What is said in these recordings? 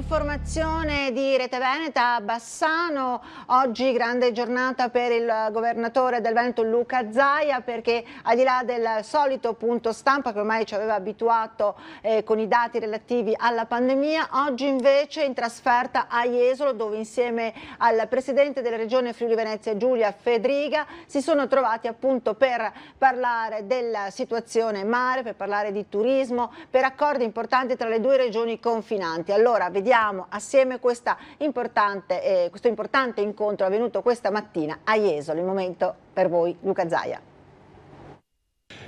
l'informazione di Rete Veneta a Bassano. Oggi grande giornata per il governatore del Veneto Luca Zaia, perché al di là del solito punto stampa che ormai ci aveva abituato con i dati relativi alla pandemia, oggi invece in trasferta a Jesolo, dove insieme al presidente della regione Friuli Venezia Giulia Fedriga si sono trovati appunto per parlare della situazione mare, per parlare di turismo, per accordi importanti tra le due regioni confinanti. Allora vediamo assieme questo importante incontro avvenuto questa mattina a Jesolo. Il momento per voi, Luca Zaia.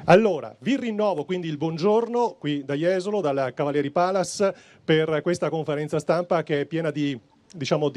Allora, vi rinnovo quindi il buongiorno qui da Jesolo, dalla Cavalieri Palace, per questa conferenza stampa che è piena di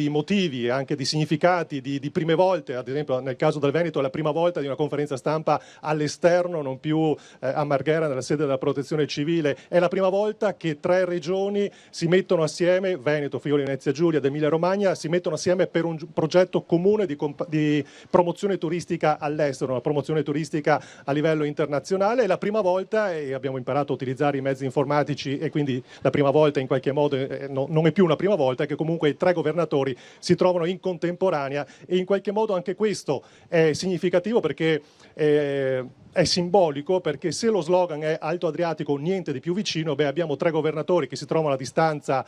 motivi e anche di significati, di prime volte. Ad esempio nel caso del Veneto è la prima volta di una conferenza stampa all'esterno, non più a Marghera, nella sede della Protezione Civile. È la prima volta che 3 regioni si mettono assieme, Veneto, Friuli Venezia Giulia ed Emilia Romagna, si mettono assieme per un progetto comune di promozione turistica all'estero, una promozione turistica a livello internazionale. È la prima volta, e abbiamo imparato a utilizzare i mezzi informatici, e quindi la prima volta in qualche modo non è più una prima volta, che comunque i 3 governatori si trovano in contemporanea, e in qualche modo anche questo è significativo perché è simbolico, perché se lo slogan è Alto Adriatico, niente di più vicino, abbiamo 3 governatori che si trovano a distanza,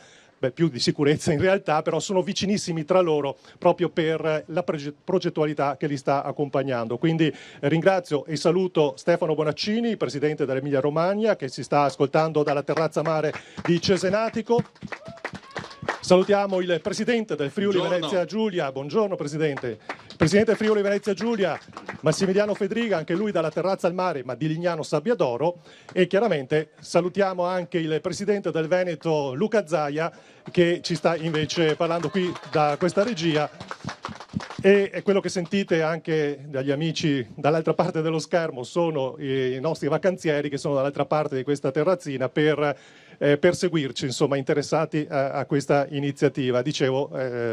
più di sicurezza in realtà, però sono vicinissimi tra loro proprio per la progettualità che li sta accompagnando. Quindi ringrazio e saluto Stefano Bonaccini, presidente dell'Emilia Romagna, che si sta ascoltando dalla terrazza mare di Cesenatico. Salutiamo il presidente del Friuli Venezia Giulia, buongiorno presidente. Presidente del Friuli Venezia Giulia, Massimiliano Fedriga, anche lui dalla terrazza al mare, ma di Lignano Sabbiadoro. E chiaramente salutiamo anche il presidente del Veneto Luca Zaia, che ci sta invece parlando qui da questa regia. E quello che sentite anche dagli amici dall'altra parte dello schermo sono i nostri vacanzieri che sono dall'altra parte di questa terrazzina per seguirci, insomma, interessati a questa iniziativa. Dicevo,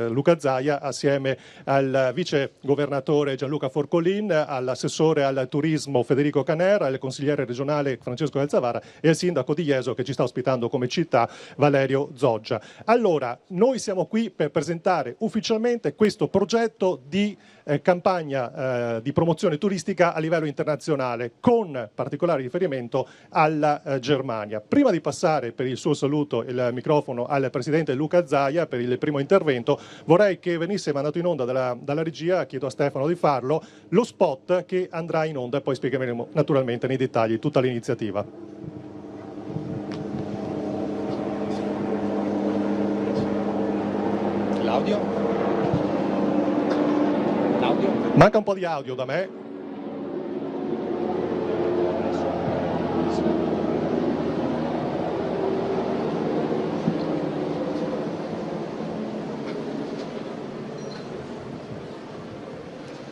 Luca Zaia assieme al vice governatore Gianluca Forcolin, all'assessore al turismo Federico Caner, al consigliere regionale Francesco Calzavara e al sindaco di Jesolo, che ci sta ospitando come città, Valerio Zoggia. Allora, noi siamo qui per presentare ufficialmente questo progetto di campagna di promozione turistica a livello internazionale, con particolare riferimento alla Germania. Prima di passare per il suo saluto il microfono al presidente Luca Zaia per il primo intervento, vorrei che venisse mandato in onda dalla regia, chiedo a Stefano di farlo, lo spot che andrà in onda e poi spiegheremo naturalmente nei dettagli tutta l'iniziativa. L'audio? Manca un po' di audio da me.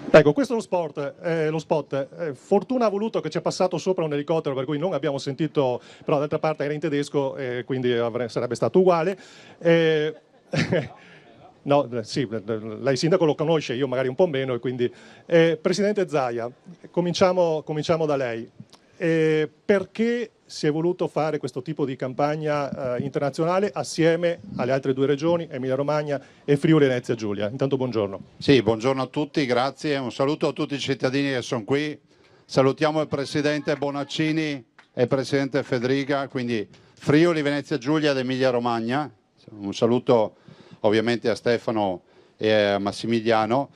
Ecco, questo è lo spot. Fortuna ha voluto che ci è passato sopra un elicottero, per cui non abbiamo sentito, però d'altra parte era in tedesco, quindi sarebbe stato uguale. No, sì, lei sindaco lo conosce, io magari un po' meno, e quindi presidente Zaia, cominciamo da lei. Perché si è voluto fare questo tipo di campagna internazionale assieme alle altre 2 regioni, Emilia Romagna e Friuli Venezia Giulia? Intanto buongiorno. Sì, buongiorno a tutti, grazie, un saluto a tutti i cittadini che sono qui. Salutiamo il presidente Bonaccini e il presidente Fedriga, quindi Friuli Venezia Giulia ed Emilia Romagna. Un saluto ovviamente a Stefano e a Massimiliano.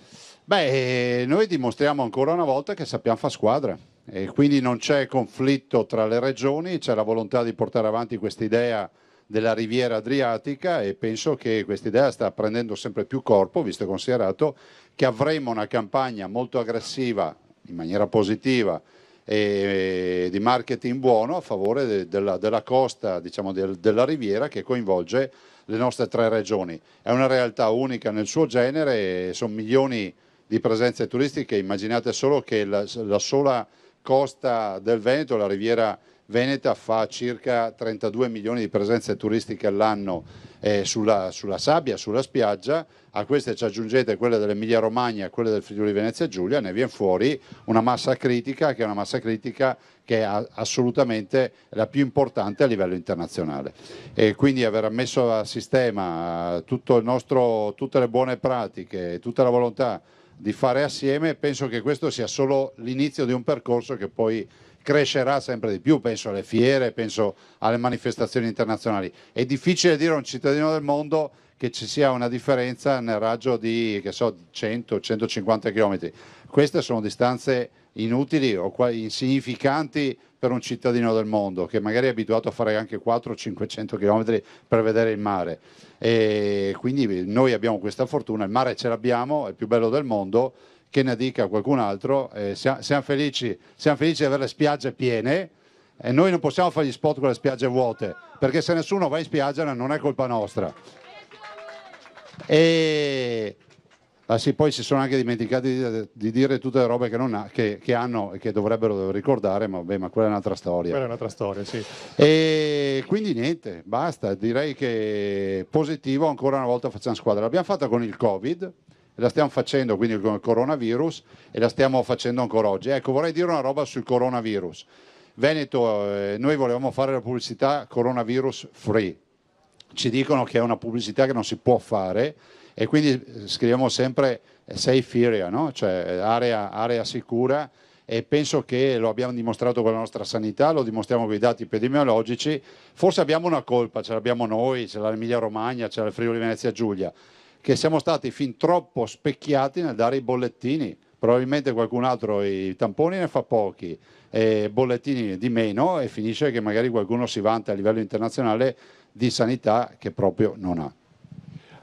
Noi dimostriamo ancora una volta che sappiamo fare squadra, e quindi non c'è conflitto tra le regioni, c'è la volontà di portare avanti questa idea della riviera adriatica, e penso che questa idea sta prendendo sempre più corpo, visto e considerato che avremo una campagna molto aggressiva in maniera positiva e di marketing buono a favore della costa, diciamo, della riviera, che coinvolge le nostre 3 regioni. È una realtà unica nel suo genere, sono milioni di presenze turistiche. Immaginate solo che la sola costa del Veneto, la riviera veneta fa circa 32 milioni di presenze turistiche all'anno sulla sabbia, sulla spiaggia. A queste ci aggiungete quelle dell'Emilia Romagna e quelle del Friuli Venezia Giulia, ne viene fuori una massa critica che è assolutamente la più importante a livello internazionale. E quindi aver messo a sistema tutte le buone pratiche, tutta la volontà di fare assieme, penso che questo sia solo l'inizio di un percorso che poi crescerà sempre di più. Penso alle fiere, penso alle manifestazioni internazionali. È difficile dire a un cittadino del mondo che ci sia una differenza nel raggio di 100-150 km. Queste sono distanze inutili o insignificanti per un cittadino del mondo che magari è abituato a fare anche 400-500 km per vedere il mare. E quindi noi abbiamo questa fortuna, il mare ce l'abbiamo, è il più bello del mondo, che ne dica qualcun altro. Siamo felici di avere le spiagge piene e noi non possiamo fare gli spot con le spiagge vuote, perché se nessuno va in spiaggia non è colpa nostra. Sì, poi si sono anche dimenticati di dire tutte le robe che hanno e che dovrebbero ricordare, ma quella è un'altra storia. Quella è un'altra storia, sì. E quindi niente, basta, direi che positivo, ancora una volta facciamo squadra. L'abbiamo fatta con il Covid, la stiamo facendo quindi con il coronavirus e la stiamo facendo ancora oggi. Ecco, vorrei dire una roba sul coronavirus. Veneto, noi volevamo fare la pubblicità coronavirus free. Ci dicono che è una pubblicità che non si può fare e quindi scriviamo sempre safe area, no? Cioè area sicura, e penso che lo abbiamo dimostrato con la nostra sanità, lo dimostriamo con i dati epidemiologici. Forse abbiamo una colpa, ce l'abbiamo noi, ce l'ha l'Emilia Romagna, ce l'ha il Friuli Venezia Giulia, che siamo stati fin troppo specchiati nel dare i bollettini. Probabilmente qualcun altro i tamponi ne fa pochi, bollettini di meno, e finisce che magari qualcuno si vanta a livello internazionale di sanità che proprio non ha.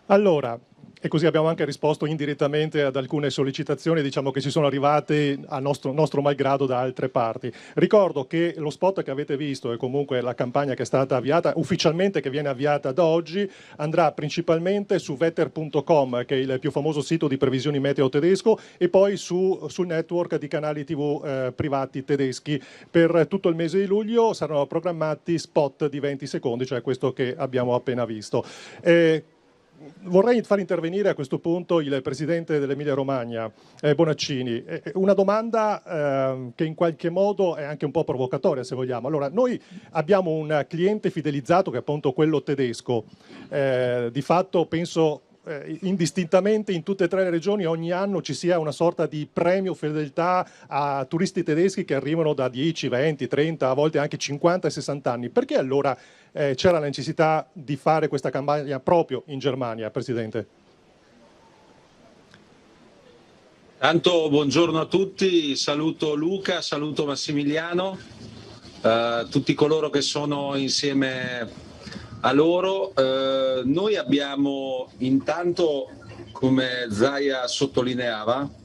Allora, e così abbiamo anche risposto indirettamente ad alcune sollecitazioni, diciamo, che ci sono arrivate a nostro malgrado da altre parti. Ricordo che lo spot che avete visto e comunque la campagna che è stata avviata, ufficialmente che viene avviata da oggi, andrà principalmente su wetter.com, che è il più famoso sito di previsioni meteo tedesco, e poi sul network di canali TV privati tedeschi. Per tutto il mese di luglio saranno programmati spot di 20 secondi, cioè questo che abbiamo appena visto. Vorrei far intervenire a questo punto il presidente dell'Emilia Romagna, Bonaccini. Una domanda che in qualche modo è anche un po' provocatoria, se vogliamo. Allora, noi abbiamo un cliente fidelizzato che è appunto quello tedesco. Di fatto penso indistintamente in tutte e tre le regioni ogni anno ci sia una sorta di premio fedeltà a turisti tedeschi che arrivano da 10, 20, 30, a volte anche 50 e 60 anni. Perché allora c'era la necessità di fare questa campagna proprio in Germania, Presidente? Tanto buongiorno a tutti, saluto Luca, saluto Massimiliano, tutti coloro che sono insieme a loro. Noi abbiamo intanto, come Zaia sottolineava,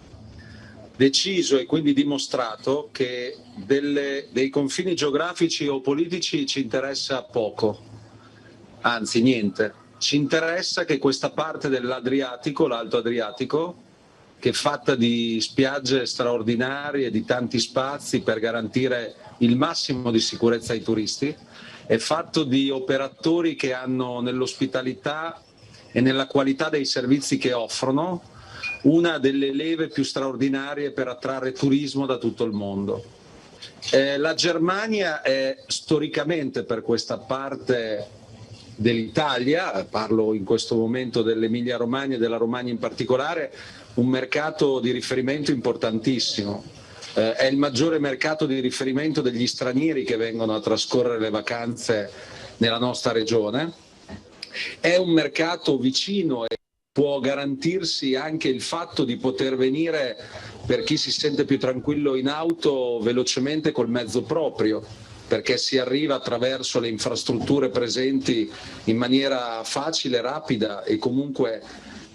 deciso e quindi dimostrato che dei confini geografici o politici ci interessa poco, anzi niente. Ci interessa che questa parte dell'Adriatico, l'Alto Adriatico, che è fatta di spiagge straordinarie, di tanti spazi per garantire il massimo di sicurezza ai turisti, è fatto di operatori che hanno nell'ospitalità e nella qualità dei servizi che offrono una delle leve più straordinarie per attrarre turismo da tutto il mondo. La Germania è storicamente, per questa parte dell'Italia, parlo in questo momento dell'Emilia Romagna e della Romagna in particolare, un mercato di riferimento importantissimo. È il maggiore mercato di riferimento degli stranieri che vengono a trascorrere le vacanze nella nostra regione. È un mercato vicino e può garantirsi anche il fatto di poter venire, per chi si sente più tranquillo in auto, velocemente col mezzo proprio, perché si arriva attraverso le infrastrutture presenti in maniera facile, rapida, e comunque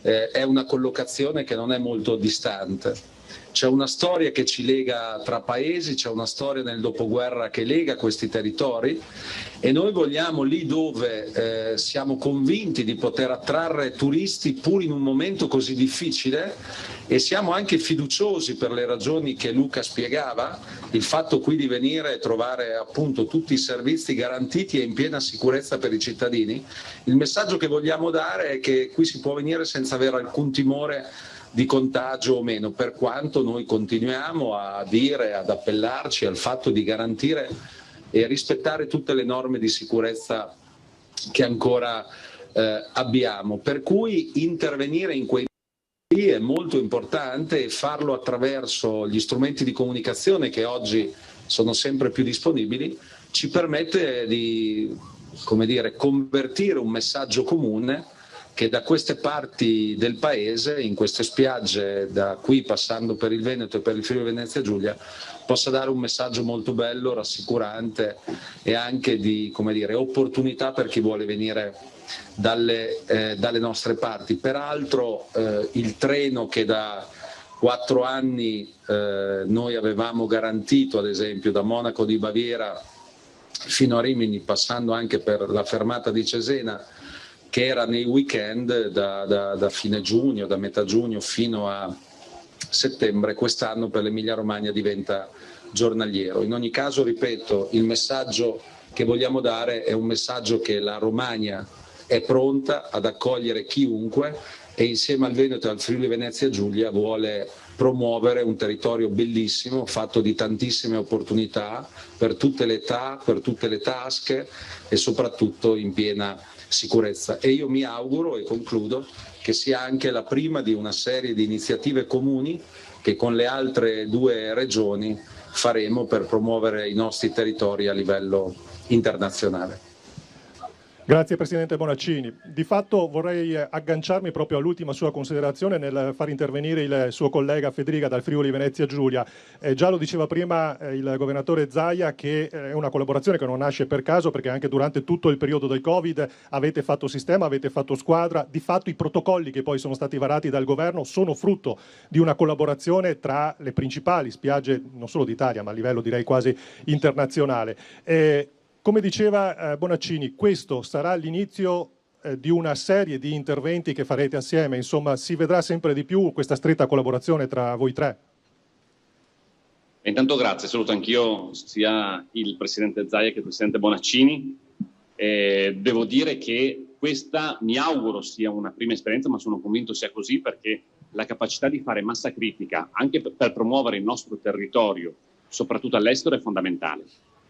è una collocazione che non è molto distante. c'è una storia che ci lega tra paesi, c'è una storia nel dopoguerra che lega questi territori e noi vogliamo, lì dove siamo convinti di poter attrarre turisti pur in un momento così difficile, e siamo anche fiduciosi per le ragioni che Luca spiegava, il fatto qui di venire e trovare appunto tutti i servizi garantiti e in piena sicurezza per i cittadini. Il messaggio che vogliamo dare è che qui si può venire senza avere alcun timore di contagio o meno, per quanto noi continuiamo a dire, ad appellarci al fatto di garantire e rispettare tutte le norme di sicurezza che ancora abbiamo. Per cui intervenire in quei è molto importante, e farlo attraverso gli strumenti di comunicazione che oggi sono sempre più disponibili ci permette di, come dire, convertire un messaggio comune che da queste parti del paese, in queste spiagge, da qui passando per il Veneto e per il Friuli Venezia Giulia, possa dare un messaggio molto bello, rassicurante e anche di, come dire, opportunità per chi vuole venire dalle nostre parti. Peraltro il treno che da 4 anni noi avevamo garantito, ad esempio da Monaco di Baviera fino a Rimini, passando anche per la fermata di Cesena, che era nei weekend da fine giugno, da metà giugno fino a settembre, quest'anno per l'Emilia Romagna diventa giornaliero. In ogni caso, ripeto, il messaggio che vogliamo dare è un messaggio che la Romagna è pronta ad accogliere chiunque e insieme al Veneto e al Friuli Venezia Giulia vuole promuovere un territorio bellissimo, fatto di tantissime opportunità per tutte le età, per tutte le tasche e soprattutto in piena sicurezza. E io mi auguro, e concludo, che sia anche la prima di una serie di iniziative comuni che con le altre 2 regioni faremo per promuovere i nostri territori a livello internazionale. Grazie Presidente Bonaccini. Di fatto vorrei agganciarmi proprio all'ultima sua considerazione nel far intervenire il suo collega Fedriga dal Friuli Venezia Giulia. Già lo diceva prima il governatore Zaia che è una collaborazione che non nasce per caso, perché anche durante tutto il periodo del Covid avete fatto sistema, avete fatto squadra. Di fatto i protocolli che poi sono stati varati dal governo sono frutto di una collaborazione tra le principali spiagge non solo d'Italia ma a livello direi quasi internazionale. Come diceva Bonaccini, questo sarà l'inizio di una serie di interventi che farete assieme, insomma si vedrà sempre di più questa stretta collaborazione tra voi 3. Intanto grazie, saluto anch'io sia il Presidente Zaia che il Presidente Bonaccini. Devo dire che questa mi auguro sia una prima esperienza, ma sono convinto sia così, perché la capacità di fare massa critica anche per promuovere il nostro territorio, soprattutto all'estero, è fondamentale.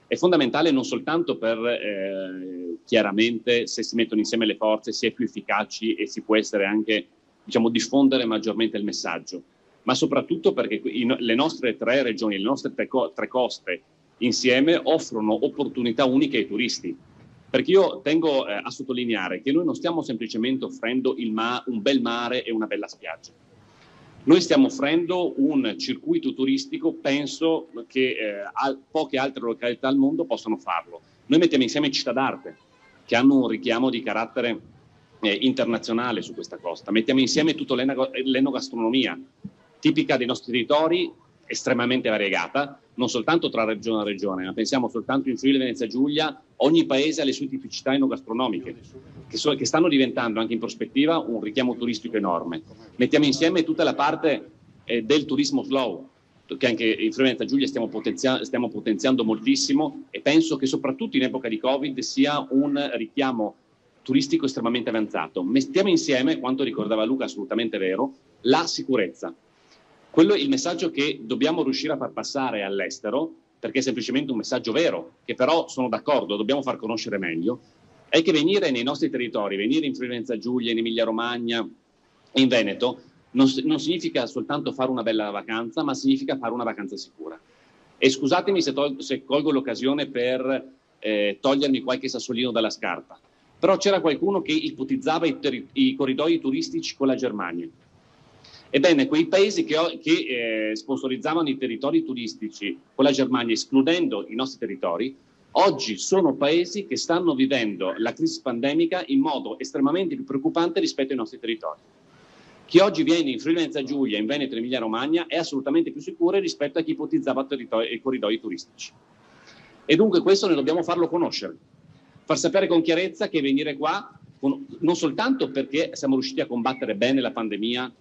È fondamentale non soltanto per, chiaramente, se si mettono insieme le forze si è più efficaci e si può essere anche, diciamo, diffondere maggiormente il messaggio, ma soprattutto perché le nostre 3 regioni, le nostre 3 coste insieme offrono opportunità uniche ai turisti. Perché io tengo a sottolineare che noi non stiamo semplicemente offrendo un bel mare e una bella spiaggia. Noi stiamo offrendo un circuito turistico, penso che poche altre località al mondo possono farlo. Noi mettiamo insieme città d'arte, che hanno un richiamo di carattere internazionale su questa costa. Mettiamo insieme tutta l'enogastronomia, tipica dei nostri territori, estremamente variegata, non soltanto tra regione a regione, ma pensiamo soltanto in Friuli Venezia Giulia, ogni paese ha le sue tipicità enogastronomiche, che stanno diventando anche in prospettiva un richiamo turistico enorme. Mettiamo insieme tutta la parte del turismo slow, che anche in Friuli Venezia Giulia stiamo potenziando moltissimo, e penso che soprattutto in epoca di Covid sia un richiamo turistico estremamente avanzato. Mettiamo insieme, quanto ricordava Luca, assolutamente vero, la sicurezza. Quello è il messaggio che dobbiamo riuscire a far passare all'estero, perché è semplicemente un messaggio vero, che però sono d'accordo, dobbiamo far conoscere meglio, è che venire nei nostri territori, venire in Friuli Venezia Giulia, in Emilia Romagna, in Veneto, non significa soltanto fare una bella vacanza, ma significa fare una vacanza sicura. E scusatemi se colgo l'occasione per togliermi qualche sassolino dalla scarpa, però c'era qualcuno che ipotizzava i corridoi turistici con la Germania. Ebbene, quei paesi che sponsorizzavano i territori turistici con la Germania, escludendo i nostri territori, oggi sono paesi che stanno vivendo la crisi pandemica in modo estremamente più preoccupante rispetto ai nostri territori. Chi oggi viene in Friuli Venezia Giulia, in Veneto e Emilia Romagna è assolutamente più sicuro rispetto a chi ipotizzava corridoi turistici. E dunque questo noi dobbiamo farlo conoscere, far sapere con chiarezza che venire qua, non soltanto perché siamo riusciti a combattere bene la pandemia,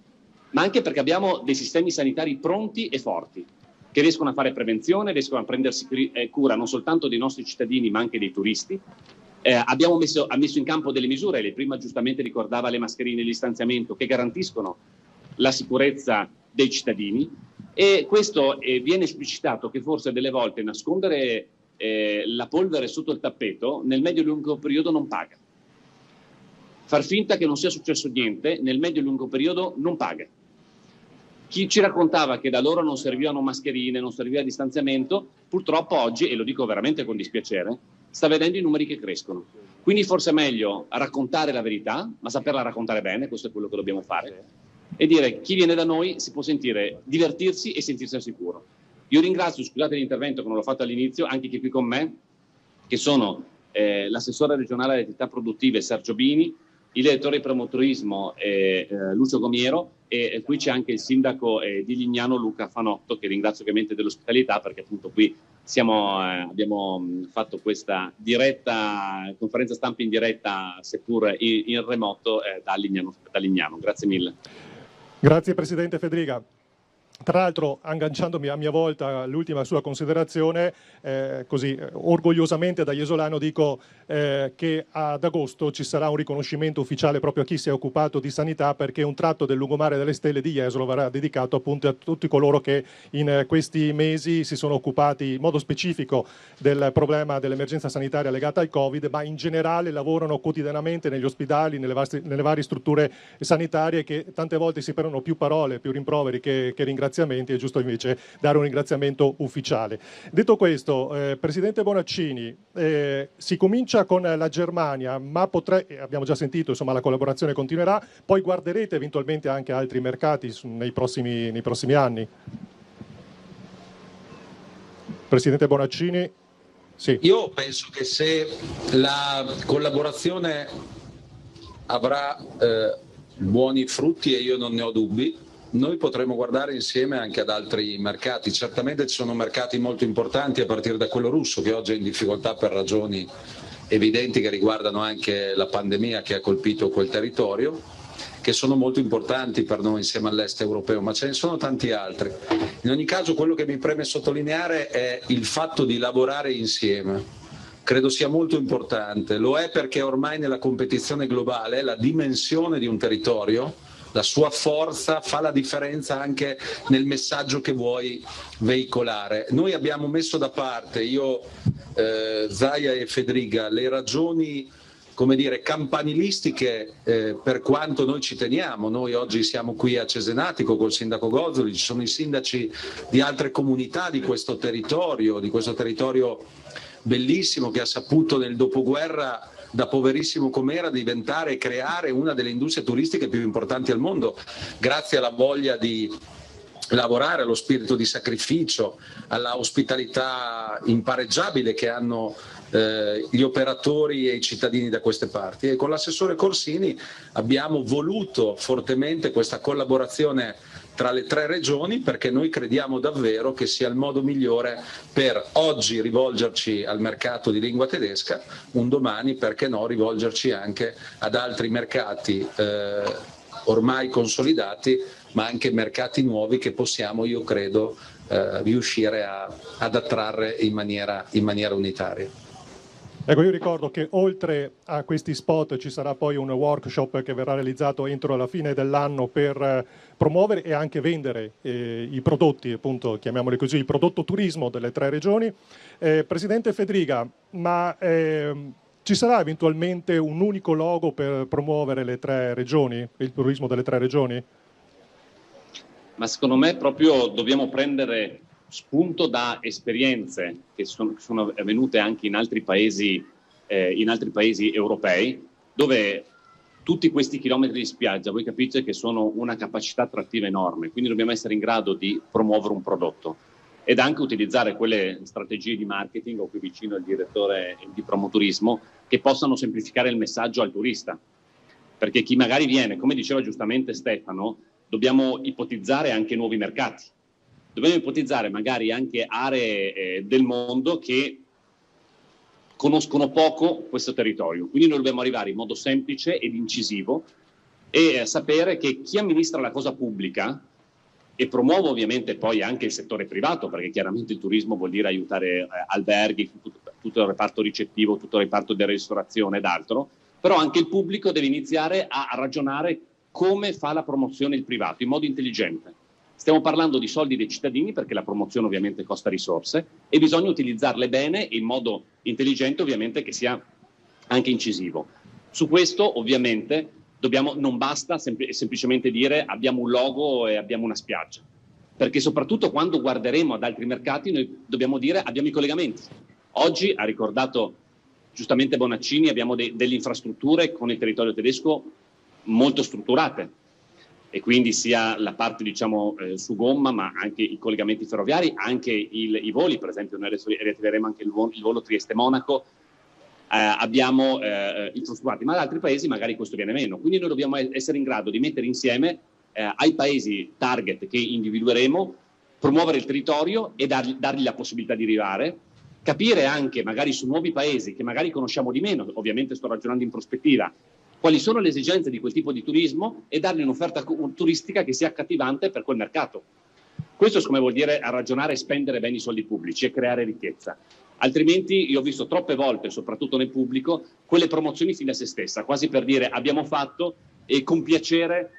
ma anche perché abbiamo dei sistemi sanitari pronti e forti, che riescono a fare prevenzione, riescono a prendersi cura non soltanto dei nostri cittadini, ma anche dei turisti. Abbiamo messo in campo delle misure, lei prima giustamente ricordava le mascherine e il distanziamento, che garantiscono la sicurezza dei cittadini, e questo viene esplicitato che forse delle volte nascondere la polvere sotto il tappeto nel medio-lungo periodo non paga. Far finta che non sia successo niente nel medio-lungo periodo non paga. Chi ci raccontava che da loro non servivano mascherine, non serviva distanziamento, purtroppo oggi, e lo dico veramente con dispiacere, sta vedendo i numeri che crescono. Quindi forse è meglio raccontare la verità, ma saperla raccontare bene, questo è quello che dobbiamo fare, e dire chi viene da noi si può sentire, divertirsi e sentirsi al sicuro. Io ringrazio, scusate l'intervento che non l'ho fatto all'inizio, anche chi è qui con me, che sono l'assessore regionale alle attività produttive Sergio Bini, il direttore di promotorismo Lucio Gomiero, e qui c'è anche il sindaco di Lignano Luca Fanotto, che ringrazio ovviamente dell'ospitalità, perché appunto qui abbiamo fatto questa diretta conferenza stampa in diretta, seppur in remoto, da Lignano. Grazie mille. Grazie Presidente Fedriga. Tra l'altro, agganciandomi a mia volta all'ultima sua considerazione, così orgogliosamente da iesolano dico che ad agosto ci sarà un riconoscimento ufficiale proprio a chi si è occupato di sanità, perché un tratto del lungomare delle Stelle di Jesolo verrà dedicato appunto a tutti coloro che in questi mesi si sono occupati in modo specifico del problema dell'emergenza sanitaria legata al Covid, ma in generale lavorano quotidianamente negli ospedali, nelle varie strutture sanitarie, che tante volte si perdono più parole, più rimproveri che ringraziamenti. È giusto invece dare un ringraziamento ufficiale. Detto questo, Presidente Bonaccini, si comincia con la Germania, ma abbiamo già sentito, insomma, la collaborazione continuerà, poi guarderete eventualmente anche altri mercati nei prossimi anni? Presidente Bonaccini? Sì. Io penso che se la collaborazione avrà buoni frutti, e io non ne ho dubbi, noi potremo guardare insieme anche ad altri mercati. Certamente ci sono mercati molto importanti, a partire da quello russo, che oggi è in difficoltà per ragioni evidenti che riguardano anche la pandemia che ha colpito quel territorio, che sono molto importanti per noi insieme all'est europeo, ma ce ne sono tanti altri. In ogni caso, quello che mi preme sottolineare è il fatto di lavorare insieme. Credo sia molto importante, lo è perché ormai nella competizione globale la dimensione di un territorio, la sua forza fa la differenza anche nel messaggio che vuoi veicolare. Noi abbiamo messo da parte, io, Zaia e Fedriga, le ragioni, come dire, campanilistiche, per quanto noi ci teniamo. Noi oggi siamo qui a Cesenatico col sindaco Gozzoli, ci sono i sindaci di altre comunità di questo territorio bellissimo, che ha saputo nel dopoguerra, da poverissimo com'era, diventare e creare una delle industrie turistiche più importanti al mondo, grazie alla voglia di lavorare, allo spirito di sacrificio, alla ospitalità impareggiabile che hanno gli operatori e i cittadini da queste parti. E con l'assessore Corsini abbiamo voluto fortemente questa collaborazione tra le tre regioni, perché noi crediamo davvero che sia il modo migliore per oggi rivolgerci al mercato di lingua tedesca, un domani, perché no, rivolgerci anche ad altri mercati ormai consolidati, ma anche mercati nuovi che possiamo, io credo, riuscire ad attrarre in maniera unitaria. Ecco, io ricordo che oltre a questi spot ci sarà poi un workshop che verrà realizzato entro la fine dell'anno per promuovere e anche vendere i prodotti, appunto, chiamiamoli così, il prodotto turismo delle tre regioni. Presidente Fedriga, ma ci sarà eventualmente un unico logo per promuovere le tre regioni, il turismo delle tre regioni? Ma secondo me proprio dobbiamo prendere spunto da esperienze che sono avvenute anche in altri paesi europei, dove tutti questi chilometri di spiaggia, voi capite che sono una capacità attrattiva enorme, quindi dobbiamo essere in grado di promuovere un prodotto ed anche utilizzare quelle strategie di marketing, o qui vicino il direttore di promoturismo, che possano semplificare il messaggio al turista. perché chi magari viene, come diceva giustamente Stefano, dobbiamo ipotizzare anche nuovi mercati, dobbiamo ipotizzare magari anche aree del mondo che conoscono poco questo territorio, quindi noi dobbiamo arrivare in modo semplice ed incisivo e sapere che chi amministra la cosa pubblica e promuove ovviamente poi anche il settore privato, perché chiaramente il turismo vuol dire aiutare alberghi, tutto il reparto ricettivo, tutto il reparto della ristorazione ed altro, però anche il pubblico deve iniziare a ragionare come fa la promozione il privato, in modo intelligente. Stiamo parlando di soldi dei cittadini perché la promozione ovviamente costa risorse e bisogna utilizzarle bene in modo intelligente, ovviamente che sia anche incisivo. Su questo ovviamente non basta semplicemente dire abbiamo un logo e abbiamo una spiaggia, perché soprattutto quando guarderemo ad altri mercati noi dobbiamo dire abbiamo i collegamenti. Oggi, ha ricordato giustamente Bonaccini, abbiamo delle infrastrutture con il territorio tedesco molto strutturate, e quindi sia la parte su gomma, ma anche i collegamenti ferroviari, anche i voli, per esempio noi adesso riattiveremo anche il volo Trieste-Monaco, abbiamo infrastrutturati, ma ad altri paesi magari questo viene meno, quindi noi dobbiamo essere in grado di mettere insieme ai paesi target che individueremo, promuovere il territorio e dargli la possibilità di arrivare, capire anche magari su nuovi paesi che magari conosciamo di meno, ovviamente sto ragionando in prospettiva, quali sono le esigenze di quel tipo di turismo e dargli un'offerta turistica che sia accattivante per quel mercato. Questo secondo me vuol dire a ragionare e spendere bene i soldi pubblici e creare ricchezza. Altrimenti io ho visto troppe volte, soprattutto nel pubblico, quelle promozioni fine a se stessa, quasi per dire abbiamo fatto e compiacere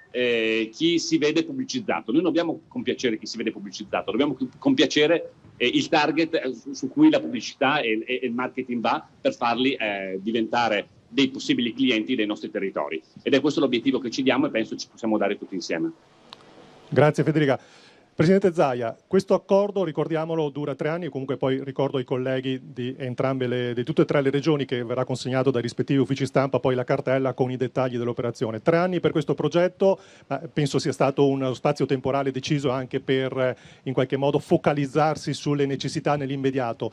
chi si vede pubblicizzato. Noi non dobbiamo compiacere chi si vede pubblicizzato, dobbiamo compiacere il target su cui la pubblicità e il marketing va per farli diventare dei possibili clienti dei nostri territori. Ed è questo l'obiettivo che ci diamo e penso ci possiamo dare tutti insieme. Grazie Federica. Presidente Zaia, questo accordo, ricordiamolo, dura 3 anni, comunque poi ricordo ai colleghi di di tutte e 3 le regioni che verrà consegnato dai rispettivi uffici stampa poi la cartella con i dettagli dell'operazione. 3 anni per questo progetto, penso sia stato uno spazio temporale deciso anche per in qualche modo focalizzarsi sulle necessità nell'immediato.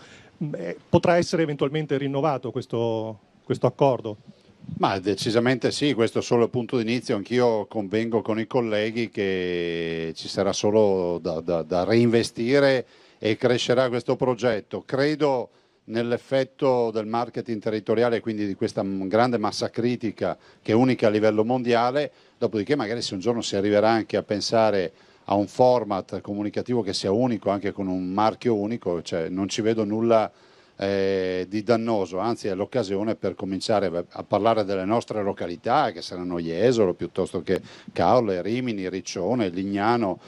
Potrà essere eventualmente rinnovato questo accordo? Ma decisamente sì, questo è solo il punto d'inizio. Anch'io convengo con i colleghi che ci sarà solo da reinvestire e crescerà questo progetto. Credo nell'effetto del marketing territoriale, quindi di questa grande massa critica che è unica a livello mondiale, dopodiché magari se un giorno si arriverà anche a pensare a un format comunicativo che sia unico, anche con un marchio unico, cioè non ci vedo nulla di dannoso, anzi è l'occasione per cominciare a parlare delle nostre località che saranno Jesolo piuttosto che Caorle, Rimini, Riccione, Lignano,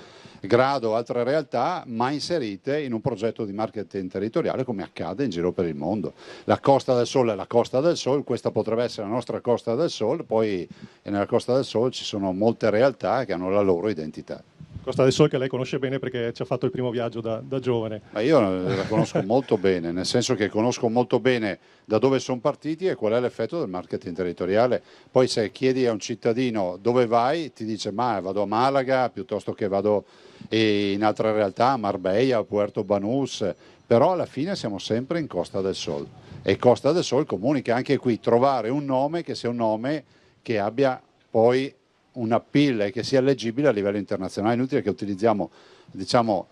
Grado, altre realtà, ma inserite in un progetto di marketing territoriale come accade in giro per il mondo. La Costa del Sol è la Costa del Sol, questa potrebbe essere la nostra Costa del Sol, poi nella Costa del Sol ci sono molte realtà che hanno la loro identità. Costa del Sol che lei conosce bene perché ci ha fatto il primo viaggio da giovane. Ma io la conosco molto bene, nel senso che conosco molto bene da dove sono partiti e qual è l'effetto del marketing territoriale. Poi se chiedi a un cittadino dove vai, ti dice ma vado a Malaga piuttosto che vado in altre realtà, a Marbella, a Puerto Banús, però alla fine siamo sempre in Costa del Sol. E Costa del Sol comunica anche qui, trovare un nome che sia un nome che abbia poi un appeal e che sia leggibile a livello internazionale. È inutile che utilizziamo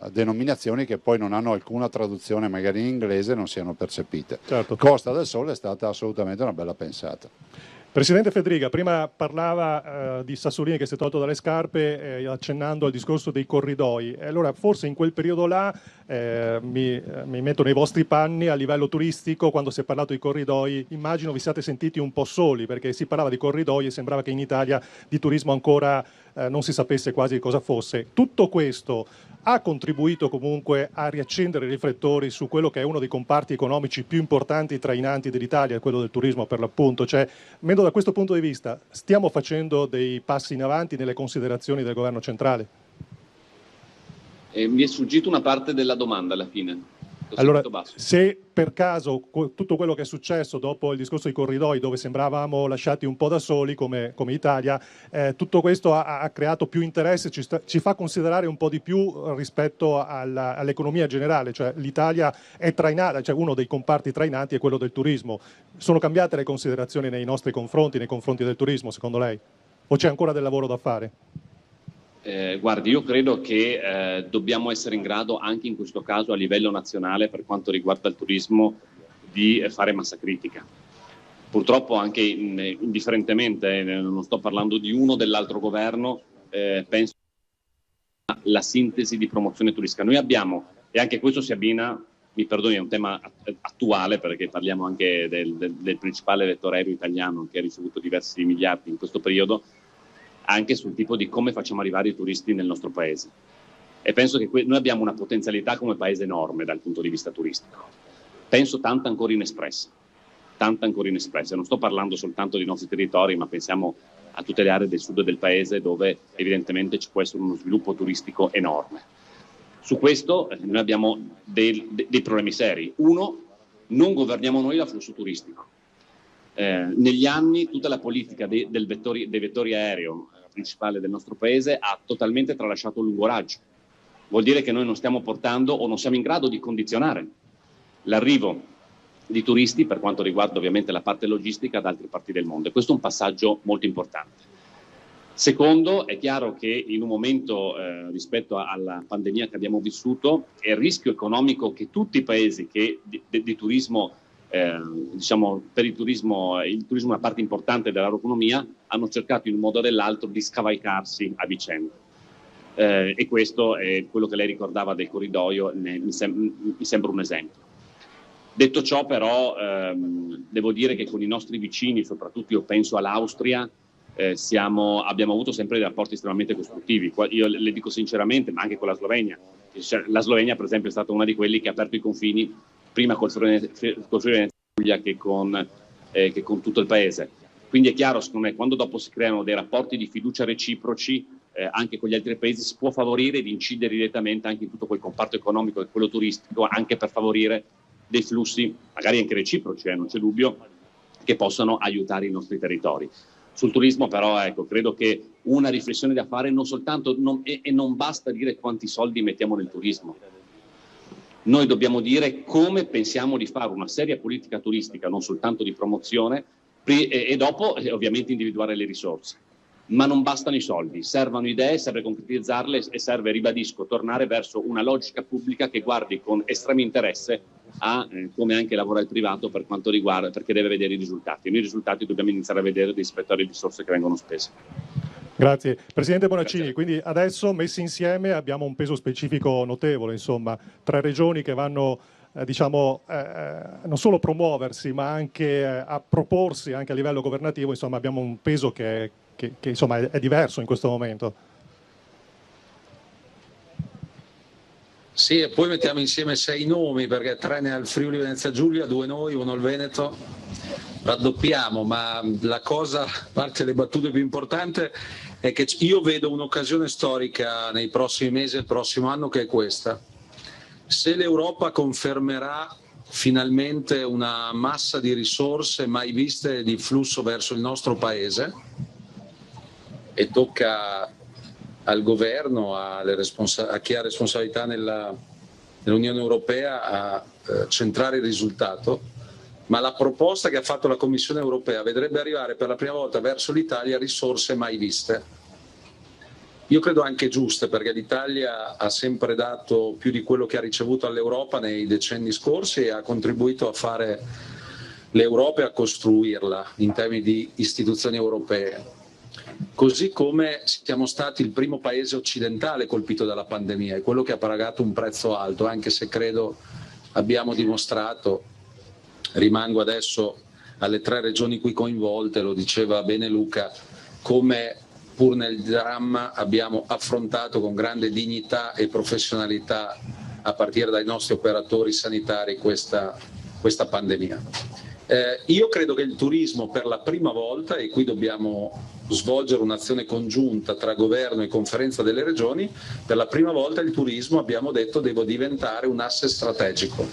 denominazioni che poi non hanno alcuna traduzione magari in inglese e non siano percepite. Certo. Costa del Sol è stata assolutamente una bella pensata. Presidente Federica, prima parlava di Sassolini che si è tolto dalle scarpe accennando al discorso dei corridoi. Allora forse in quel periodo là mi metto nei vostri panni a livello turistico, quando si è parlato di corridoi, immagino vi siate sentiti un po' soli perché si parlava di corridoi e sembrava che in Italia di turismo ancora non si sapesse quasi cosa fosse. Tutto questo ha contribuito comunque a riaccendere i riflettori su quello che è uno dei comparti economici più importanti e trainanti dell'Italia, quello del turismo per l'appunto. Cioè, almeno da questo punto di vista, stiamo facendo dei passi in avanti nelle considerazioni del governo centrale? Mi è sfuggito una parte della domanda alla fine. Allora, se per caso tutto quello che è successo dopo il discorso dei corridoi, dove sembravamo lasciati un po' da soli come Italia, tutto questo ha creato più interesse, ci fa considerare un po' di più rispetto all'economia generale, cioè l'Italia è trainata, cioè uno dei comparti trainanti è quello del turismo. Sono cambiate le considerazioni nei nostri confronti, nei confronti del turismo, secondo lei? o c'è ancora del lavoro da fare? Guardi, io credo che dobbiamo essere in grado anche in questo caso a livello nazionale, per quanto riguarda il turismo, di fare massa critica. Purtroppo anche indifferentemente, non sto parlando di uno o dell'altro governo, penso alla sintesi di promozione turistica. Noi abbiamo, e anche questo si abbina, mi perdoni, è un tema attuale perché parliamo anche del principale elettore aereo italiano che ha ricevuto diversi miliardi in questo periodo, anche sul tipo di come facciamo arrivare i turisti nel nostro paese. E penso che noi abbiamo una potenzialità come paese enorme dal punto di vista turistico. Penso tanta ancora inespressa. Non sto parlando soltanto dei nostri territori, ma pensiamo a tutte le aree del sud del paese dove evidentemente ci può essere uno sviluppo turistico enorme. Su questo noi abbiamo dei problemi seri. Uno, non governiamo noi l'afflusso turistico. Negli anni tutta la politica dei vettori aereo principale del nostro paese ha totalmente tralasciato il lungo raggio. Vuol dire che noi non stiamo portando o non siamo in grado di condizionare l'arrivo di turisti per quanto riguarda ovviamente la parte logistica ad altre parti del mondo. E questo è un passaggio molto importante. Secondo, è chiaro che in un momento rispetto alla pandemia che abbiamo vissuto e il rischio economico che tutti i paesi che di turismo, diciamo per il turismo è una parte importante della loro economia, hanno cercato in un modo o nell'altro di scavalcarsi a vicenda. E questo è quello che lei ricordava del corridoio, mi sembra un esempio. Detto ciò però devo dire che con i nostri vicini, soprattutto io penso all'Austria, abbiamo avuto sempre dei rapporti estremamente costruttivi. Io le dico sinceramente, ma anche con la Slovenia. La Slovenia per esempio è stata una di quelli che ha aperto i confini prima col Friuli Giulia che con tutto il paese. Quindi è chiaro, secondo me, quando dopo si creano dei rapporti di fiducia reciproci anche con gli altri paesi, si può favorire ed incidere direttamente anche in tutto quel comparto economico e quello turistico, anche per favorire dei flussi, magari anche reciproci, non c'è dubbio, che possano aiutare i nostri territori. Sul turismo però, ecco, credo che una riflessione da fare non soltanto, e non basta dire quanti soldi mettiamo nel turismo. Noi dobbiamo dire come pensiamo di fare una seria politica turistica, non soltanto di promozione, e dopo ovviamente individuare le risorse. Ma non bastano i soldi, servono idee, serve concretizzarle e serve, ribadisco, tornare verso una logica pubblica che guardi con estremo interesse a come anche lavora il privato per quanto riguarda, perché deve vedere i risultati. Noi i risultati dobbiamo iniziare a vedere rispetto alle risorse che vengono spese. Grazie. Presidente Bonaccini, quindi adesso messi insieme abbiamo un peso specifico notevole, insomma, 3 regioni che vanno non solo promuoversi ma anche a proporsi anche a livello governativo, insomma abbiamo un peso che insomma è diverso in questo momento. Sì, e poi mettiamo insieme 6 nomi, perché 3 ne ha il Friuli Venezia Giulia, 2 noi, 1 il Veneto, raddoppiamo, ma la cosa, a parte le battute più importanti, è che io vedo un'occasione storica nei prossimi mesi e il prossimo anno che è questa. Se l'Europa confermerà finalmente una massa di risorse mai viste di flusso verso il nostro paese, e tocca al governo, a chi ha responsabilità nell'Unione Europea a centrare il risultato, ma la proposta che ha fatto la Commissione Europea vedrebbe arrivare per la prima volta verso l'Italia risorse mai viste. Io credo anche giuste, perché l'Italia ha sempre dato più di quello che ha ricevuto all'Europa nei decenni scorsi e ha contribuito a fare l'Europa e a costruirla in termini di istituzioni europee. Così come siamo stati il primo paese occidentale colpito dalla pandemia, è quello che ha pagato un prezzo alto, anche se credo abbiamo dimostrato, rimango adesso alle 3 regioni qui coinvolte, lo diceva bene Luca, come pur nel dramma abbiamo affrontato con grande dignità e professionalità, a partire dai nostri operatori sanitari, questa pandemia. Io credo che il turismo per la prima volta, e qui dobbiamo svolgere un'azione congiunta tra governo e conferenza delle regioni, per la prima volta il turismo, abbiamo detto, deve diventare un asset strategico.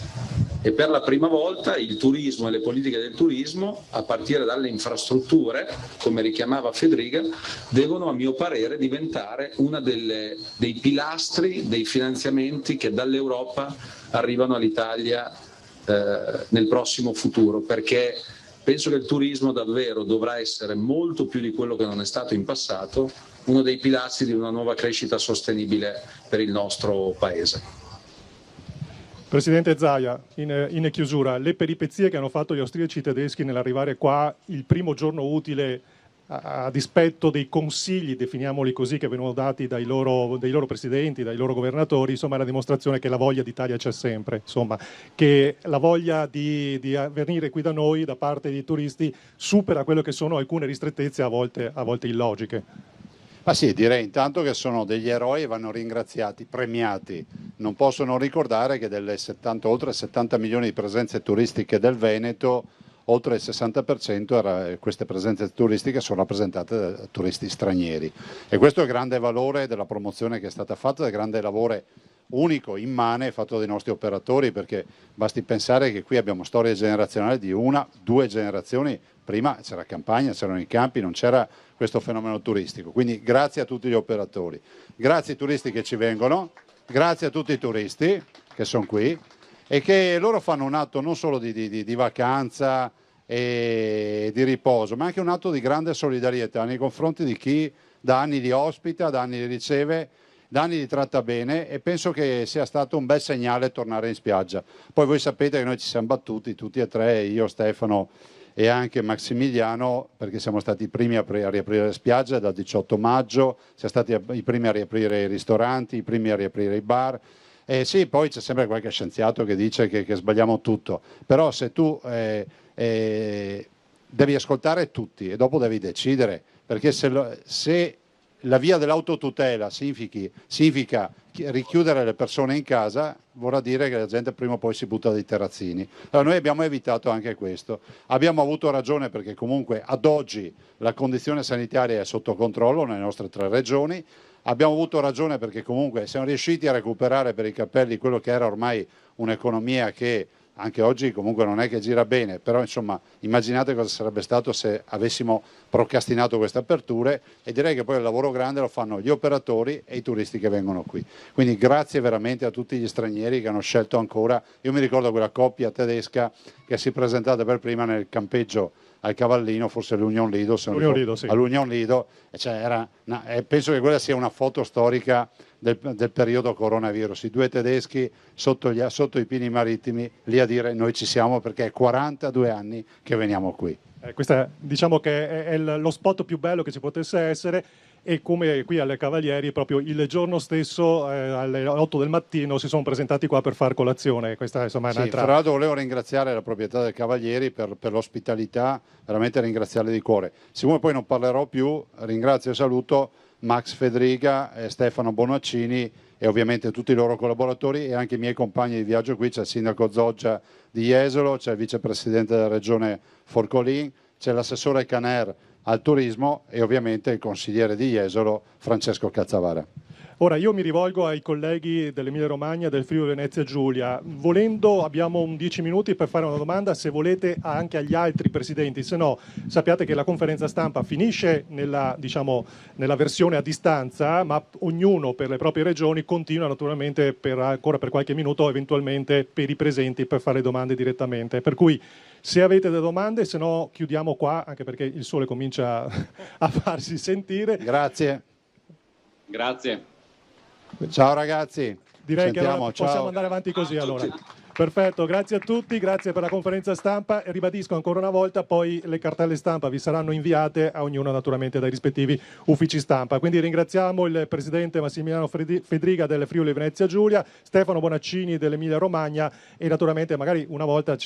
E per la prima volta il turismo e le politiche del turismo, a partire dalle infrastrutture, come richiamava Federica, devono a mio parere diventare una dei pilastri dei finanziamenti che dall'Europa arrivano all'Italia nel prossimo futuro, perché penso che il turismo davvero dovrà essere molto più di quello che non è stato in passato, uno dei pilastri di una nuova crescita sostenibile per il nostro Paese. Presidente Zaia, in chiusura, le peripezie che hanno fatto gli austriaci tedeschi nell'arrivare qua il primo giorno utile a dispetto dei consigli, definiamoli così, che venivano dati dai loro presidenti, dai loro governatori, insomma è la dimostrazione che la voglia d'Italia c'è sempre, insomma, che la voglia di venire qui da noi da parte dei turisti supera quello che sono alcune ristrettezze a volte illogiche. Ma sì, direi intanto che sono degli eroi e vanno ringraziati, premiati. Non posso non ricordare che oltre 70 milioni di presenze turistiche del Veneto, oltre il 60% queste presenze turistiche sono rappresentate da turisti stranieri. E questo è il grande valore della promozione che è stata fatta, il grande lavoro unico, immane, fatto dai nostri operatori, perché basti pensare che qui abbiamo storie generazionali di 1-2 generazioni. Prima c'era campagna, c'erano i campi, non c'era questo fenomeno turistico. Quindi grazie a tutti gli operatori, grazie ai turisti che ci vengono, grazie a tutti i turisti che sono qui e che loro fanno un atto non solo di vacanza e di riposo, ma anche un atto di grande solidarietà nei confronti di chi da anni li ospita, da anni li riceve, da anni li tratta bene, e penso che sia stato un bel segnale tornare in spiaggia. Poi voi sapete che noi ci siamo battuti tutti e tre, io, Stefano e anche Massimiliano, perché siamo stati i primi a riaprire le spiagge dal 18 maggio, siamo stati i primi a riaprire i ristoranti, i primi a riaprire i bar. Sì, poi c'è sempre qualche scienziato che dice che sbagliamo tutto, però se tu devi ascoltare tutti e dopo devi decidere, perché se la via dell'autotutela significa richiudere le persone in casa, vorrà dire che la gente prima o poi si butta dai terrazzini. Allora noi abbiamo evitato anche questo, abbiamo avuto ragione perché comunque ad oggi la condizione sanitaria è sotto controllo nelle nostre 3 regioni, abbiamo avuto ragione perché comunque siamo riusciti a recuperare per i capelli quello che era ormai un'economia che anche oggi comunque non è che gira bene, però insomma immaginate cosa sarebbe stato se avessimo procrastinato queste aperture, e direi che poi il lavoro grande lo fanno gli operatori e i turisti che vengono qui. Quindi grazie veramente a tutti gli stranieri che hanno scelto ancora. Io mi ricordo quella coppia tedesca che si è presentata per prima nel campeggio al Cavallino, forse all'Union Lido, Sì. all'Union Lido, e penso che quella sia una foto storica del periodo coronavirus, i 2 tedeschi sotto i pini marittimi lì a dire noi ci siamo perché è 42 anni che veniamo qui. Questa diciamo che è lo spot più bello che ci potesse essere, e come qui alle Cavalieri proprio il giorno stesso alle 8 del mattino si sono presentati qua per far colazione. Questa insomma è un'altra... Tra l'altro volevo ringraziare la proprietà del Cavalieri per l'ospitalità, veramente ringraziarli di cuore. Siccome poi non parlerò più, ringrazio e saluto Max Fedriga, Stefano Bonaccini e ovviamente tutti i loro collaboratori e anche i miei compagni di viaggio qui. C'è il sindaco Zoggia di Jesolo, c'è il vicepresidente della regione Forcolin, c'è l'assessore Caner al turismo e ovviamente il consigliere di Jesolo Francesco Cazzavara. Ora io mi rivolgo ai colleghi dell'Emilia Romagna, del Friuli Venezia Giulia. Volendo abbiamo 10 minuti per fare una domanda, se volete anche agli altri presidenti, se no sappiate che la conferenza stampa finisce nella versione a distanza, ma ognuno per le proprie regioni continua naturalmente ancora per qualche minuto, eventualmente per i presenti, per fare domande direttamente. Per cui se avete delle domande, se no chiudiamo qua, anche perché il sole comincia a farsi sentire. Grazie. Ciao ragazzi. Direi che allora possiamo andare avanti così allora. Perfetto, grazie a tutti, grazie per la conferenza stampa e ribadisco ancora una volta, poi le cartelle stampa vi saranno inviate a ognuno naturalmente dai rispettivi uffici stampa. Quindi ringraziamo il presidente Massimiliano Fedriga del Friuli Venezia Giulia, Stefano Bonaccini dell'Emilia Romagna e naturalmente magari una volta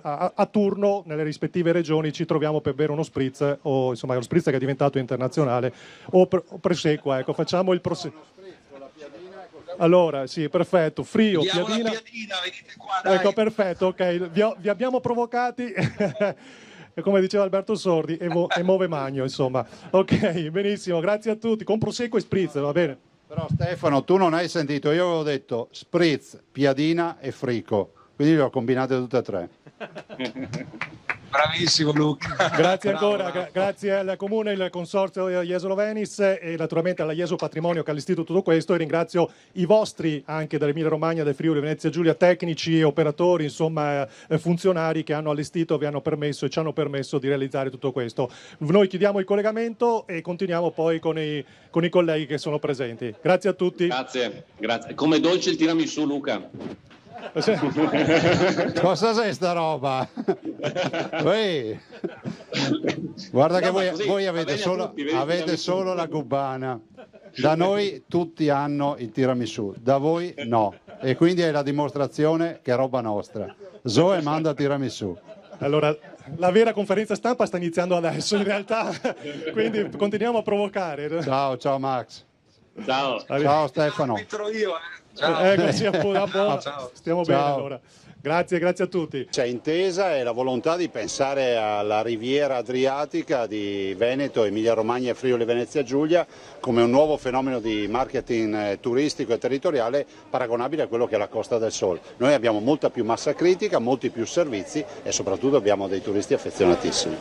a turno nelle rispettive regioni ci troviamo per bere uno spritz, o insomma lo spritz che è diventato internazionale, o Prosecco, ecco, facciamo il Prosecco. Allora, sì, perfetto. Frio, piadina, venite qua, dai. Ecco, perfetto, ok. Vi abbiamo provocati, e come diceva Alberto Sordi, e move magno, insomma. Ok, benissimo, grazie a tutti. Con Prosecco e Spritz, va bene? Però Stefano, tu non hai sentito, io avevo detto Spritz, piadina e frico, quindi le ho combinate tutte e 3. Bravissimo Luca. Grazie Bravo, ancora, bravo. grazie al Comune, il Consorzio Jesolo Venice e naturalmente alla Jesolo Patrimonio che ha allestito tutto questo, e ringrazio i vostri anche dall'Emilia Romagna, del Friuli, Venezia Giulia, tecnici, operatori, insomma funzionari che hanno allestito, vi hanno permesso e ci hanno permesso di realizzare tutto questo. Noi chiudiamo il collegamento e continuiamo poi con i colleghi che sono presenti. Grazie a tutti. Grazie. Come dolce il tiramisù, Luca. Cosa sei sta roba? Guarda che voi avete solo la cubana. Da noi tutti hanno il tiramisù, da voi no. E quindi è la dimostrazione che è roba nostra. Zoe manda tiramisù. Allora, la vera conferenza stampa sta iniziando adesso in realtà, quindi continuiamo a provocare. Ciao Max. Ciao Stefano. Io, Ciao. Così stiamo bene allora. Grazie a tutti. C'è intesa e la volontà di pensare alla riviera adriatica di Veneto, Emilia Romagna e Friuli Venezia Giulia come un nuovo fenomeno di marketing turistico e territoriale paragonabile a quello che è la Costa del Sol. Noi abbiamo molta più massa critica, molti più servizi e soprattutto abbiamo dei turisti affezionatissimi.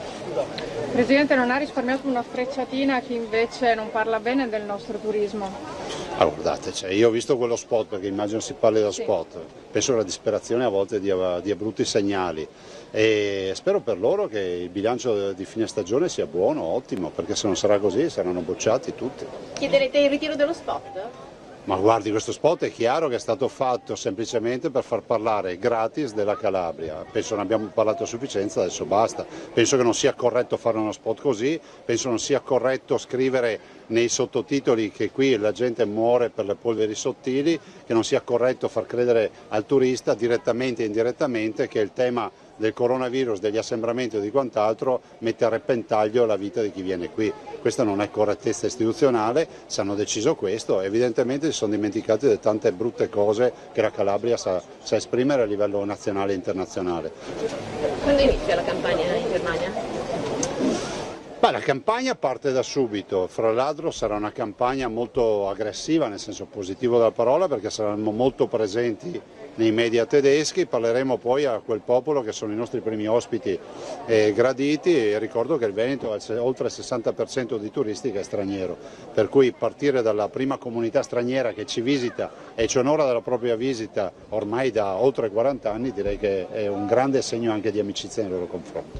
Presidente, non ha risparmiato una frecciatina a chi invece non parla bene del nostro turismo? Allora, guardate, io ho visto quello spot, perché immagino si parli da spot, penso che la disperazione a volte dia brutti segnali e spero per loro che il bilancio di fine stagione sia buono, ottimo, perché se non sarà così saranno bocciati tutti. Chiederete il ritiro dello spot? Ma guardi, questo spot è chiaro che è stato fatto semplicemente per far parlare gratis della Calabria. Penso ne abbiamo parlato a sufficienza, adesso basta. Penso che non sia corretto fare uno spot così, penso non sia corretto scrivere nei sottotitoli che qui la gente muore per le polveri sottili, che non sia corretto far credere al turista direttamente e indirettamente che il tema del coronavirus, degli assembramenti o di quant'altro mette a repentaglio la vita di chi viene qui. Questa non è correttezza istituzionale, se hanno deciso questo, evidentemente si sono dimenticati di tante brutte cose che la Calabria sa esprimere a livello nazionale e internazionale. Quando inizia la campagna in Germania? La campagna parte da subito, fra l'altro sarà una campagna molto aggressiva nel senso positivo della parola, perché saranno molto presenti nei media tedeschi, parleremo poi a quel popolo che sono i nostri primi ospiti graditi, e ricordo che il Veneto ha oltre il 60% di turisti che è straniero, per cui partire dalla prima comunità straniera che ci visita e ci onora della propria visita ormai da oltre 40 anni, direi che è un grande segno anche di amicizia nei loro confronti.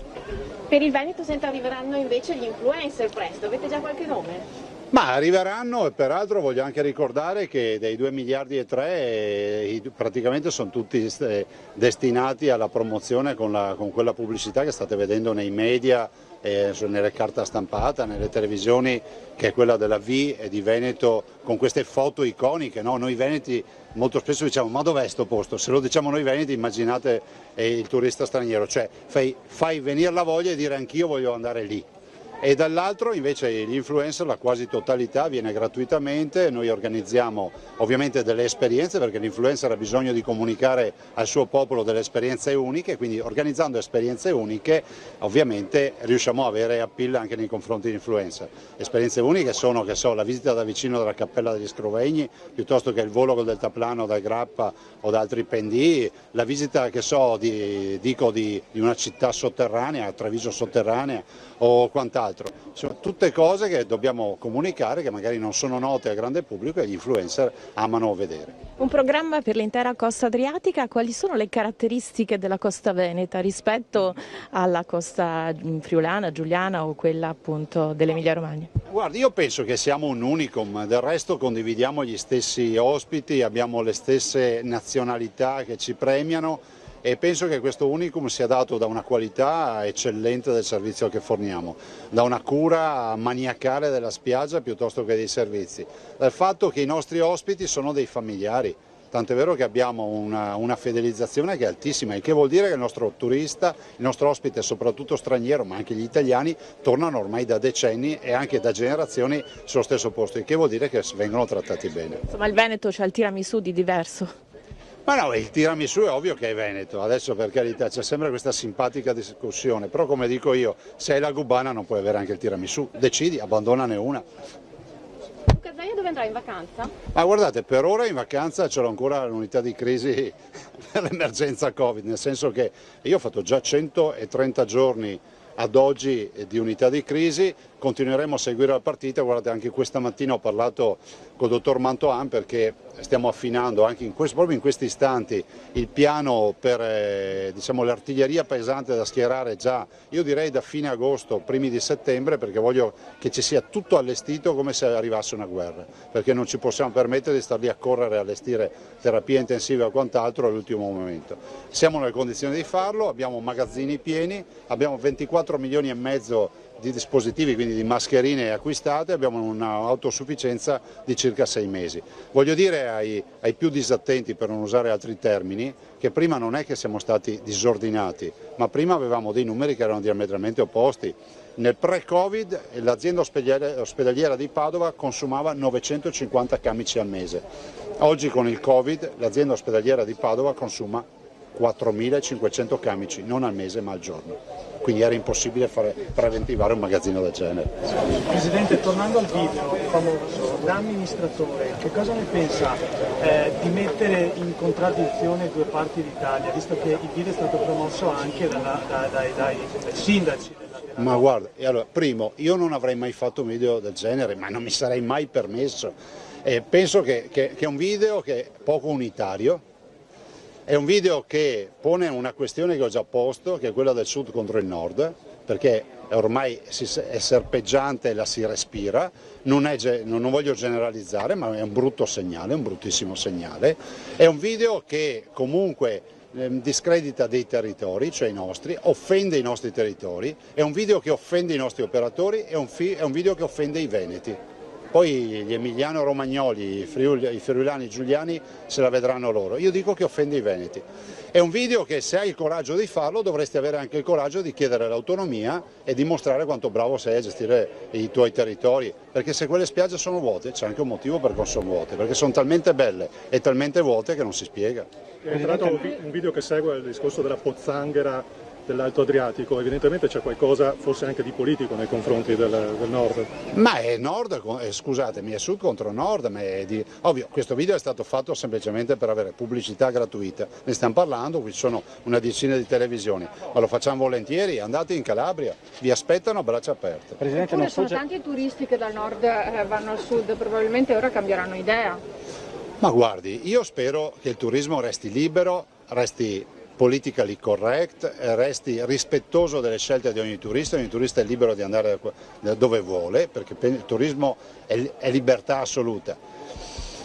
Per il Veneto arriveranno invece gli influencer presto, avete già qualche nome? Ma arriveranno, e peraltro voglio anche ricordare che dei 2 miliardi e 3 praticamente sono tutti destinati alla promozione con quella pubblicità che state vedendo nei media, nelle carta stampata, nelle televisioni, che è quella della V e di Veneto, con queste foto iconiche, no? Noi veneti molto spesso diciamo ma dov'è sto posto? Se lo diciamo noi veneti immaginate il turista straniero, cioè fai venire la voglia di dire anch'io voglio andare lì. E dall'altro invece gli influencer, la quasi totalità viene gratuitamente, noi organizziamo ovviamente delle esperienze perché l'influencer ha bisogno di comunicare al suo popolo delle esperienze uniche, quindi organizzando esperienze uniche ovviamente riusciamo a avere appeal anche nei confronti degli influencer. Esperienze uniche sono, che so, la visita da vicino della Cappella degli Scrovegni, piuttosto che il volo col deltaplano dal Grappa o da altri pendii, la visita che so di una città sotterranea, Treviso sotterranea o quant'altro. Sono tutte cose che dobbiamo comunicare, che magari non sono note al grande pubblico e gli influencer amano vedere. Un programma per l'intera costa adriatica, quali sono le caratteristiche della costa veneta rispetto alla costa friulana, giuliana o quella appunto dell'Emilia Romagna? Guardi, io penso che siamo un unicum, del resto condividiamo gli stessi ospiti, abbiamo le stesse nazionalità che ci premiano, e penso che questo unicum sia dato da una qualità eccellente del servizio che forniamo, da una cura maniacale della spiaggia piuttosto che dei servizi, dal fatto che i nostri ospiti sono dei familiari, tant'è vero che abbiamo una fidelizzazione che è altissima, il che vuol dire che il nostro turista, il nostro ospite soprattutto straniero, ma anche gli italiani, tornano ormai da decenni e anche da generazioni sullo stesso posto, il che vuol dire che vengono trattati bene. Insomma, il Veneto c'ha il tiramisù di diverso. Ma no, il tiramisù è ovvio che è Veneto, adesso per carità c'è sempre questa simpatica discussione, però come dico io, se hai la cubana non puoi avere anche il tiramisù, decidi, abbandonane una. Luca Zaia dove andrà, in vacanza? Ma guardate, per ora in vacanza ce l'ho ancora l'unità di crisi per l'emergenza Covid, nel senso che io ho fatto già 130 giorni ad oggi di unità di crisi, continueremo a seguire la partita. Guardate, anche questa mattina ho parlato col dottor Mantoan perché stiamo affinando anche proprio in questi istanti il piano per diciamo, l'artiglieria pesante da schierare già, io direi da fine agosto, primi di settembre, perché voglio che ci sia tutto allestito come se arrivasse una guerra, perché non ci possiamo permettere di star lì a correre a allestire terapia intensiva o quant'altro all'ultimo momento. Siamo nelle condizioni di farlo, abbiamo magazzini pieni, abbiamo 24 milioni e mezzo di dispositivi, quindi di mascherine acquistate, abbiamo un'autosufficienza di circa 6 mesi. Voglio dire ai più disattenti, per non usare altri termini, che prima non è che siamo stati disordinati, ma prima avevamo dei numeri che erano diametralmente opposti. Nel pre-Covid l'azienda ospedaliera di Padova consumava 950 camici al mese. Oggi con il Covid l'azienda ospedaliera di Padova consuma 4.500 camici, non al mese ma al giorno. Quindi era impossibile preventivare un magazzino del genere. Presidente, tornando al video famoso, da amministratore, che cosa ne pensa di mettere in contraddizione due parti d'Italia, visto che il video è stato promosso anche dai sindaci? Ma guarda, allora, primo, io non avrei mai fatto un video del genere, ma non mi sarei mai permesso. Penso che è un video che è poco unitario. È un video che pone una questione che ho già posto, che è quella del sud contro il nord, perché ormai è serpeggiante e la si respira, non voglio generalizzare, ma è un brutto segnale, un bruttissimo segnale. È un video che comunque discredita dei territori, cioè i nostri, offende i nostri territori, è un video che offende i nostri operatori, è un video che offende i veneti. Poi gli emiliano-romagnoli, i friulani, i giuliani se la vedranno loro. Io dico che offende i veneti. È un video che se hai il coraggio di farlo dovresti avere anche il coraggio di chiedere l'autonomia e dimostrare quanto bravo sei a gestire i tuoi territori, perché se quelle spiagge sono vuote c'è anche un motivo per cui sono vuote, perché sono talmente belle e talmente vuote che non si spiega. È entrato un video che segue il discorso della pozzanghera dell'Alto Adriatico, evidentemente c'è qualcosa forse anche di politico nei confronti del nord. Ma è nord, scusatemi, è sud contro nord, ma ovvio, questo video è stato fatto semplicemente per avere pubblicità gratuita, ne stiamo parlando, qui ci sono una decina di televisioni, ma lo facciamo volentieri, andate in Calabria, vi aspettano a braccia aperte. Presidente, non sono tanti turisti che dal nord vanno al sud, probabilmente ora cambieranno idea. Ma guardi, io spero che il turismo resti libero, resti politically correct, resti rispettoso delle scelte di ogni turista è libero di andare dove vuole, perché il turismo è libertà assoluta.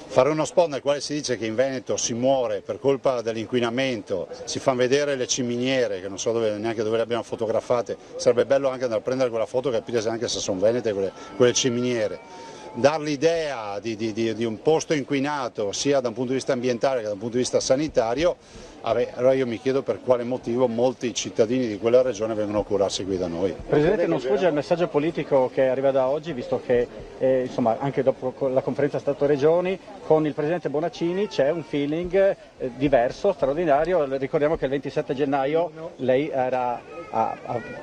Fare uno spot nel quale si dice che in Veneto si muore per colpa dell'inquinamento, si fanno vedere le ciminiere, che non so neanche dove le abbiamo fotografate, sarebbe bello anche andare a prendere quella foto e capire anche se sono venete quelle ciminiere. Dar l'idea di un posto inquinato sia da un punto di vista ambientale che da un punto di vista sanitario, allora io mi chiedo per quale motivo molti cittadini di quella regione vengono a curarsi qui da noi. Presidente, non sfugge il messaggio politico che arriva da oggi, visto che insomma, anche dopo la conferenza Stato-Regioni con il Presidente Bonaccini c'è un feeling diverso, straordinario. Ricordiamo che il 27 gennaio lei era a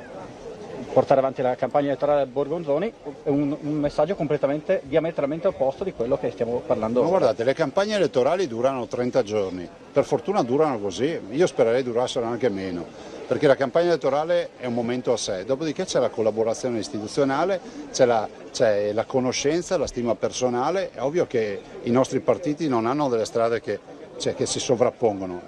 portare avanti la campagna elettorale del Borgonzoni, un messaggio completamente diametralmente opposto di quello che stiamo parlando. Ma guardate, le campagne elettorali durano 30 giorni, per fortuna durano così, io spererei durassero anche meno, perché la campagna elettorale è un momento a sé, dopodiché c'è la collaborazione istituzionale, c'è la conoscenza, la stima personale, è ovvio che i nostri partiti non hanno delle strade che si sovrappongono.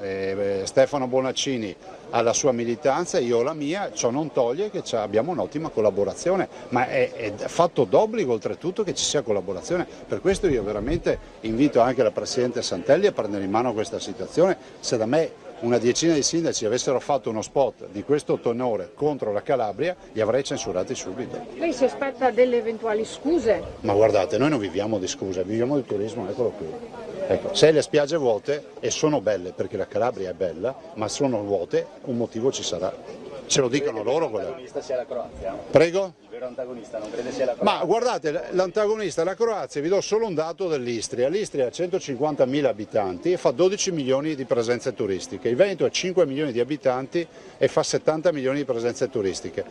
Stefano Bonaccini ha la sua militanza, io ho la mia, ciò non toglie che abbiamo un'ottima collaborazione, ma è fatto d'obbligo oltretutto che ci sia collaborazione. Per questo io veramente invito anche la Presidente Santelli a prendere in mano questa situazione. Se da me una decina di sindaci avessero fatto uno spot di questo tenore contro la Calabria, li avrei censurati subito. Lei si aspetta delle eventuali scuse? Ma guardate, noi non viviamo di scuse, viviamo di turismo, eccolo qui. Ecco, se le spiagge vuote, e sono belle perché la Calabria è bella, ma sono vuote, un motivo ci sarà. Ce lo dicono loro. L'antagonista sia la Croazia? Prego? Il vero antagonista non crede sia la Croazia? Ma guardate, l'antagonista è la Croazia, vi do solo un dato dell'Istria. L'Istria ha 150.000 abitanti e fa 12 milioni di presenze turistiche. Il Veneto ha 5 milioni di abitanti e fa 70 milioni di presenze turistiche.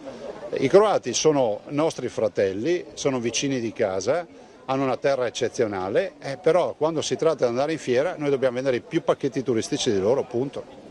I croati sono nostri fratelli, sono vicini di casa hanno una terra eccezionale, però quando si tratta di andare in fiera noi dobbiamo vendere più pacchetti turistici di loro, punto.